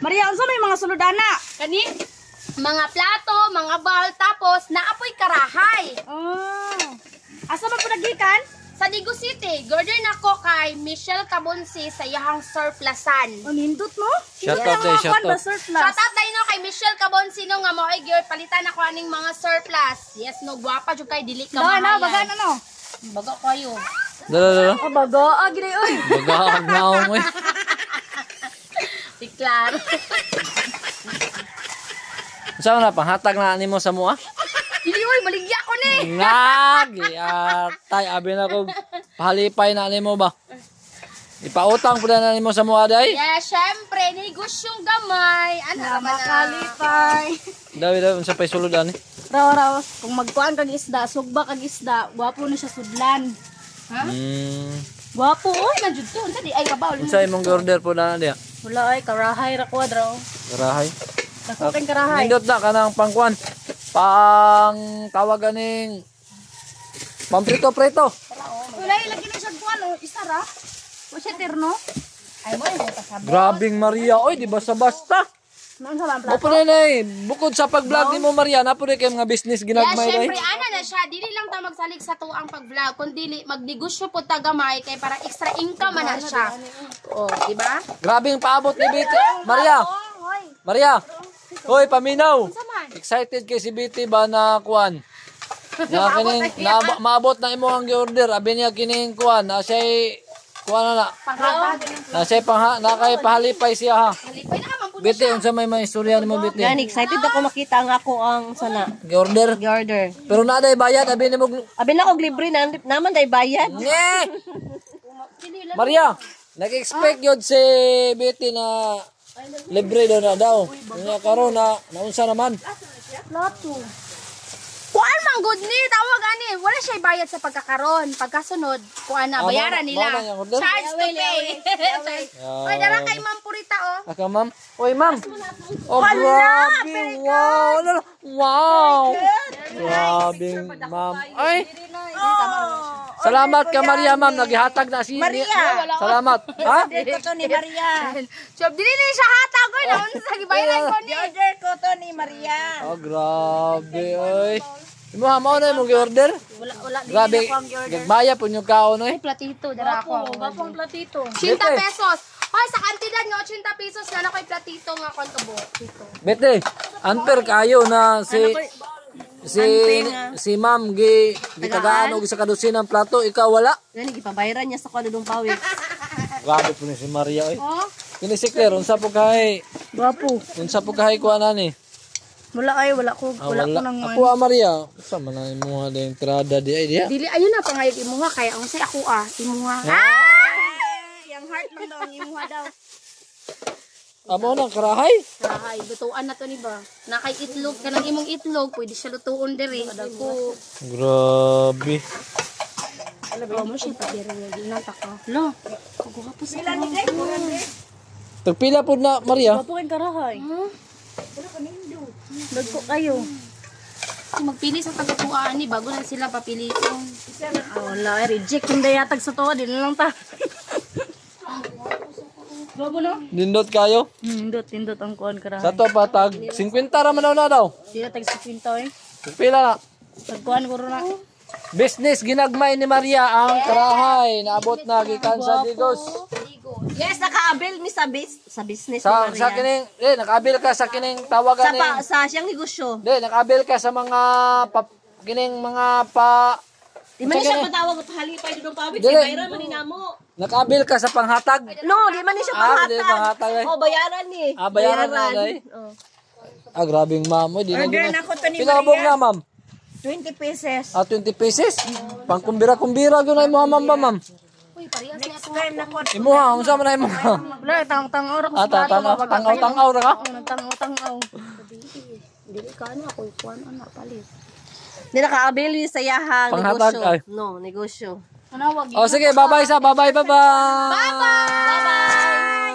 Maria, unsa may mga sulod ana? Kani mga plato, mga bal, tapos naapoy karahay. Asa ba panagikan? Sa Digo City, order nako kay Michelle Cabonsi sa iyang surplusan. Nindot no? Shout out day, shout out. Shout out tayo no kay Michelle Cabonsi no nga mo ay gyud palitan ako aning mga surplus. Yes no, gwapa jud kay dili ka mahayan. Na, baga na no. Baga kayo. Dala. Baga gid oy. Baga na mo. Si Claro. Saan na panghatag na nimo sa mua? Dili oy, maligya ko ni. Ngagi atay abi na ko pahalipay na nimo ba? Ipautang pud na nimo sa mua day? Yeah, syempre negosyong gamay. Ano naman na? Makalipay. Dawi unsa pay sulod ani? Raw, kung magkuan kag isda, sugba kag isda, gwapo na siya sudlan. Ha? Gwapo oy. Na jud to, unsa di ay kabaw. Unsa imong order po na diha? Wala ay karahay ra kwadro. Karahay. Nakuting karahay. Nindot na kanang pangkuan. Pang tawag ganing pamprito-prito. Wala ilagi na siya kuan o isa ra. O siya terno. Ay mo ay kasabot. Grabing Maria, oy di basta-basta. Naan sa O pa na bukod sa pag-vlog nimo Maria, napo kay mga business Yeah, ginagmay day. syempre ana na siya, dili lang ta magsalig sa tuang pag-vlog, kundi magnegosyo po ta gamay kay para extra income man na siya. Oh, di ba? Grabing paabot ni Biti. Maria. Maria. Hoy, paminaw. Saman. Excited kay si Biti ba na kuan? Na kining maabot na imo ang order. Abi niya kining kuan, na siya kuan na. Panghatag. Na siya na kay pahalipay siya ha. Halipay na ka man po Biti, unsa may mga istorya nimo Biti? Yan, excited ako makita ang ako ang sana. Order. Order. Pero na day bayad, abi nimo. Abi na ko libre na naman day bayad. Nye! Maria, nag-expect yun si Betty na libre daw na daw. Nga karon na naunsa naman. Plato. kuan man good ni tawag ani, wala siya bayad sa pagkakaron. Pagkasunod, kuan na bayaran nila. Charge to pay. Oy, dara kay Ma'am Purita oh. Aka ma'am. Oy ma'am. Oh grabe. Wow. Wow. Grabe ma'am. Ay. Salamat ka Maria ma'am, naghihatag na si Maria. Salamat. Ha? Order ko to ni Maria. Job dili ni siya hatag ko na unsa sa gibayaran ko ni. Order ko to ni Maria. Oh grabe oy. Imo mo na imong order? Wala Grabe. Gagmaya po yung kaon oy. Platito dara ako. Gapong platito. 80 pesos. Hoy, sa kantidad nga 80 pesos na koy platito nga kon kabo. Dito. Bete, unfair kayo na si ma'am gitagaan og sa kadusin ng plato, ikaw wala. Gani gipabayaran niya sa kanudong pawis. Grabe po ni si Maria oy. Oh, Kini si Claire, unsa po kay? Gwapo. Unsa po kay kuan ani? Wala ko nang Ako Maria, sa man na imo nga ding entrada di ay diha. dili ayun na pangayog imuha kay ang say ako imuha. Yang heart lang daw ang imuha daw. Amo na karahay. Ay, lutuan na to ni ba? Na kay itlog kanang imong itlog, pwede siya lutuon diri. Dagko. Grabe. Oh, mo siya pa diri lagi na tako. Lo. Kuha pa sa Tagpila po na Maria. Gwapo kang karahay. Dagko kayo. Magpili sa tagapuan ni bago na sila papili. Wala, reject yung dayatag sa to. Di na lang ta. Gwapo no? Nindot kayo. Indot ang kuhan karahay. Sa to patag 50 ra man na daw. Sila tag sa pinto eh. Tagpila na. Tagkuhan ko rin na. Business ginagmay ni Maria ang karahay. Naabot na gikan sa Digos. Yes, nakaabil mi sa business Sa ni sa Maria. kining, nakabil ka sa kining tawagan ni. Sa siyang negosyo. Nakabil ka sa mga kining mga pa. Di man siya patawag at halipay doon pawit. Dili. Bayaran man ni namo. Nakabil ka sa panghatag. No, di man ni siya Di panghatag. panghatag. Oh, bayaran ni. Bayaran na day. Oh. Grabing ma'am. Di na Order na ko to ni Pinabog Maria. na ma'am. 20 pesos. 20 pesos. Pangkumbira-kumbira gyud na imo ma'am ba ma'am. Uy, parehas na to. Time na ko. Imuha unsa man na imo? Wala, tang-tang ora ko. Tangaw ra ka. Tang-tang. Dili ka na ako kuan ana palit. Di nakaabil ni sa yahang Panghatag, negosyo. ay. No, negosyo. Anawag. Oh sige, bye-bye sa bye-bye. Bye-bye.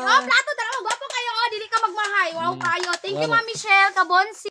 Oh, plato dara mo gwapo kayo oh, dili ka magmahay. Wow kayo. Thank you Ma'am Michelle Cabonsi.